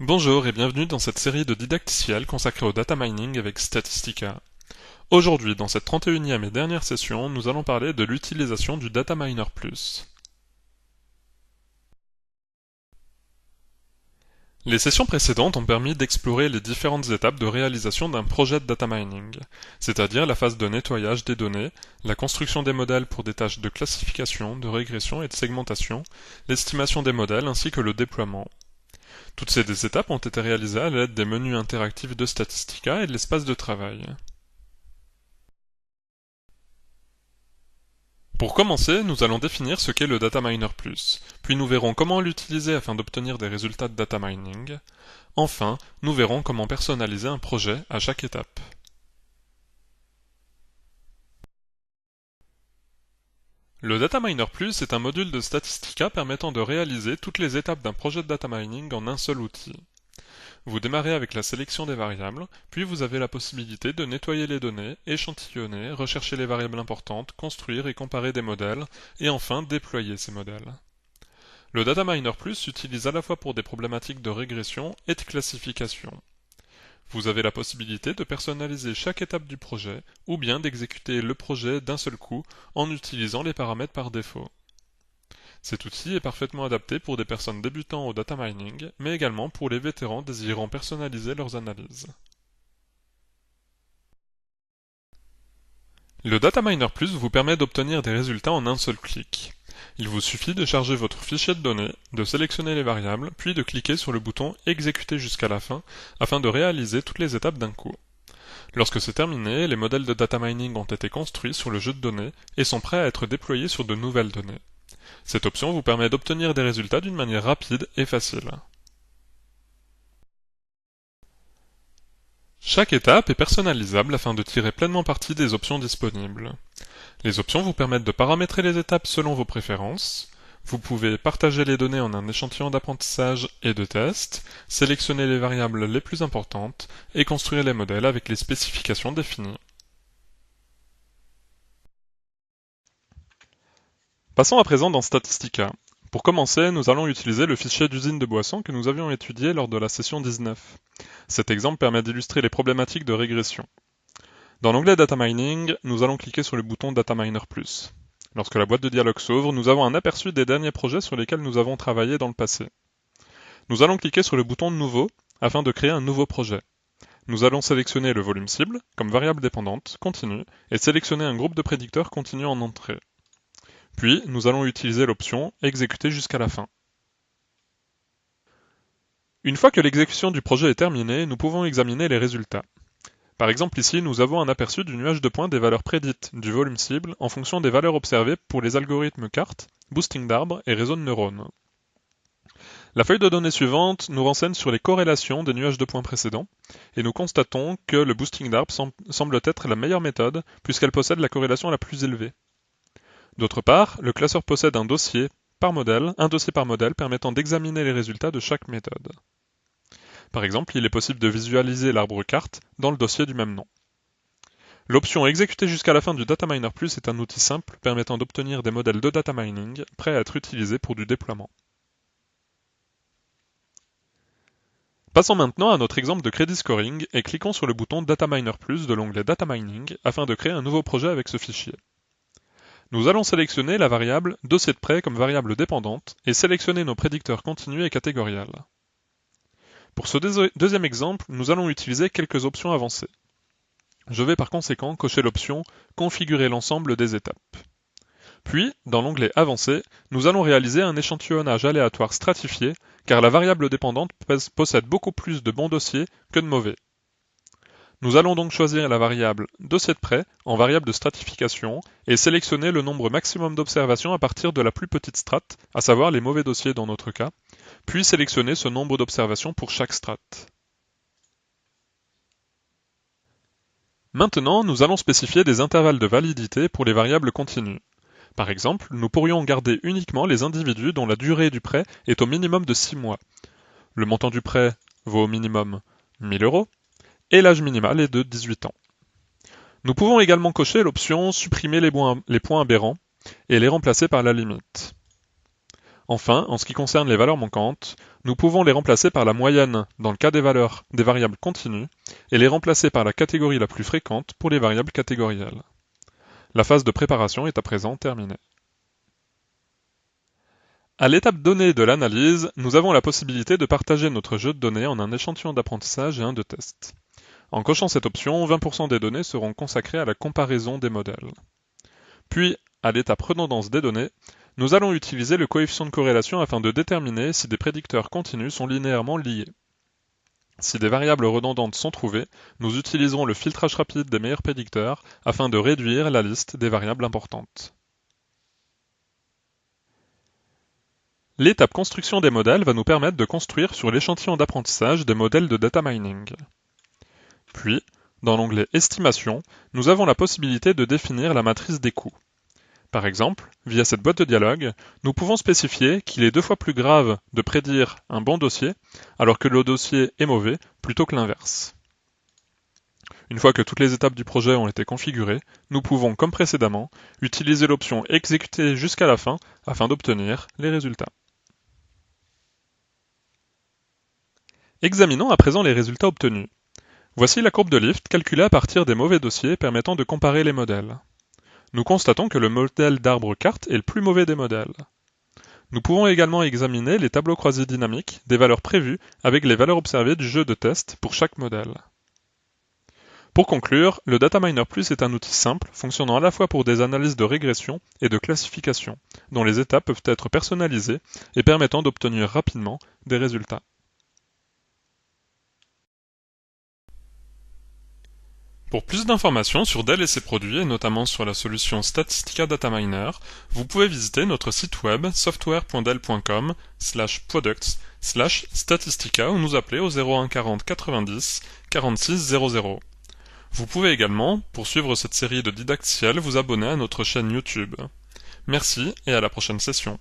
Bonjour et bienvenue dans cette série de didacticiels consacrée au data mining avec Statistica. Aujourd'hui, dans cette 31e et dernière session, nous allons parler de l'utilisation du Data Miner Plus. Les sessions précédentes ont permis d'explorer les différentes étapes de réalisation d'un projet de data mining, c'est-à-dire la phase de nettoyage des données, la construction des modèles pour des tâches de classification, de régression et de segmentation, l'estimation des modèles ainsi que le déploiement. Toutes ces étapes ont été réalisées à l'aide des menus interactifs de Statistica et de l'espace de travail. Pour commencer, nous allons définir ce qu'est le Data Miner Plus, puis nous verrons comment l'utiliser afin d'obtenir des résultats de data mining. Enfin, nous verrons comment personnaliser un projet à chaque étape. Le Data Miner Plus est un module de Statistica permettant de réaliser toutes les étapes d'un projet de data mining en un seul outil. Vous démarrez avec la sélection des variables, puis vous avez la possibilité de nettoyer les données, échantillonner, rechercher les variables importantes, construire et comparer des modèles, et enfin déployer ces modèles. Le Data Miner Plus s'utilise à la fois pour des problématiques de régression et de classification. Vous avez la possibilité de personnaliser chaque étape du projet, ou bien d'exécuter le projet d'un seul coup en utilisant les paramètres par défaut. Cet outil est parfaitement adapté pour des personnes débutant au data mining, mais également pour les vétérans désirant personnaliser leurs analyses. Le Data Miner Plus vous permet d'obtenir des résultats en un seul clic. Il vous suffit de charger votre fichier de données, de sélectionner les variables, puis de cliquer sur le bouton Exécuter jusqu'à la fin, afin de réaliser toutes les étapes d'un coup. Lorsque c'est terminé, les modèles de data mining ont été construits sur le jeu de données et sont prêts à être déployés sur de nouvelles données. Cette option vous permet d'obtenir des résultats d'une manière rapide et facile. Chaque étape est personnalisable afin de tirer pleinement parti des options disponibles. Les options vous permettent de paramétrer les étapes selon vos préférences. Vous pouvez partager les données en un échantillon d'apprentissage et de test, sélectionner les variables les plus importantes et construire les modèles avec les spécifications définies. Passons à présent dans Statistica. Pour commencer, nous allons utiliser le fichier d'usine de boissons que nous avions étudié lors de la session 19. Cet exemple permet d'illustrer les problématiques de régression. Dans l'onglet Data Mining, nous allons cliquer sur le bouton Data Miner Plus. Lorsque la boîte de dialogue s'ouvre, nous avons un aperçu des derniers projets sur lesquels nous avons travaillé dans le passé. Nous allons cliquer sur le bouton Nouveau afin de créer un nouveau projet. Nous allons sélectionner le volume cible comme variable dépendante continue et sélectionner un groupe de prédicteurs continu en entrée. Puis, nous allons utiliser l'option Exécuter jusqu'à la fin. Une fois que l'exécution du projet est terminée, nous pouvons examiner les résultats. Par exemple ici, nous avons un aperçu du nuage de points des valeurs prédites du volume cible en fonction des valeurs observées pour les algorithmes CART, boosting d'arbres et réseau de neurones. La feuille de données suivante nous renseigne sur les corrélations des nuages de points précédents, et nous constatons que le boosting d'arbres semble être la meilleure méthode puisqu'elle possède la corrélation la plus élevée. D'autre part, le classeur possède un dossier par modèle permettant d'examiner les résultats de chaque méthode. Par exemple, il est possible de visualiser l'arbre carte dans le dossier du même nom. L'option Exécuter jusqu'à la fin du Data Miner Plus est un outil simple permettant d'obtenir des modèles de data mining prêts à être utilisés pour du déploiement. Passons maintenant à notre exemple de crédit scoring et cliquons sur le bouton Data Miner Plus de l'onglet Data Mining afin de créer un nouveau projet avec ce fichier. Nous allons sélectionner la variable dossier de prêt comme variable dépendante et sélectionner nos prédicteurs continus et catégoriels. Pour ce deuxième exemple, nous allons utiliser quelques options avancées. Je vais par conséquent cocher l'option Configurer l'ensemble des étapes. Puis, dans l'onglet Avancé, nous allons réaliser un échantillonnage aléatoire stratifié car la variable dépendante possède beaucoup plus de bons dossiers que de mauvais. Nous allons donc choisir la variable dossier de prêt en variable de stratification et sélectionner le nombre maximum d'observations à partir de la plus petite strate, à savoir les mauvais dossiers dans notre cas, puis sélectionner ce nombre d'observations pour chaque strate. Maintenant, nous allons spécifier des intervalles de validité pour les variables continues. Par exemple, nous pourrions garder uniquement les individus dont la durée du prêt est au minimum de 6 mois. Le montant du prêt vaut au minimum 1000 euros et l'âge minimal est de 18 ans. Nous pouvons également cocher l'option Supprimer les points aberrants et les remplacer par la limite. Enfin, en ce qui concerne les valeurs manquantes, nous pouvons les remplacer par la moyenne dans le cas des valeurs des variables continues et les remplacer par la catégorie la plus fréquente pour les variables catégorielles. La phase de préparation est à présent terminée. À l'étape donnée de l'analyse, nous avons la possibilité de partager notre jeu de données en un échantillon d'apprentissage et un de test. En cochant cette option, 20% des données seront consacrées à la comparaison des modèles. Puis, à l'étape redondance des données, nous allons utiliser le coefficient de corrélation afin de déterminer si des prédicteurs continus sont linéairement liés. Si des variables redondantes sont trouvées, nous utiliserons le filtrage rapide des meilleurs prédicteurs afin de réduire la liste des variables importantes. L'étape construction des modèles va nous permettre de construire sur l'échantillon d'apprentissage des modèles de data mining. Puis, dans l'onglet Estimation, nous avons la possibilité de définir la matrice des coûts. Par exemple, via cette boîte de dialogue, nous pouvons spécifier qu'il est 2 fois plus grave de prédire un bon dossier alors que le dossier est mauvais plutôt que l'inverse. Une fois que toutes les étapes du projet ont été configurées, nous pouvons, comme précédemment, utiliser l'option Exécuter jusqu'à la fin afin d'obtenir les résultats. Examinons à présent les résultats obtenus. Voici la courbe de lift calculée à partir des mauvais dossiers permettant de comparer les modèles. Nous constatons que le modèle d'arbre carte est le plus mauvais des modèles. Nous pouvons également examiner les tableaux croisés dynamiques des valeurs prévues avec les valeurs observées du jeu de test pour chaque modèle. Pour conclure, le Dataminer Plus est un outil simple fonctionnant à la fois pour des analyses de régression et de classification, dont les étapes peuvent être personnalisées et permettant d'obtenir rapidement des résultats. Pour plus d'informations sur Dell et ses produits, et notamment sur la solution Statistica Dataminer, vous pouvez visiter notre site web software.dell.com/products/statistica ou nous appeler au 01 40 90 46 00. Vous pouvez également, pour suivre cette série de didacticiels, vous abonner à notre chaîne YouTube. Merci et à la prochaine session.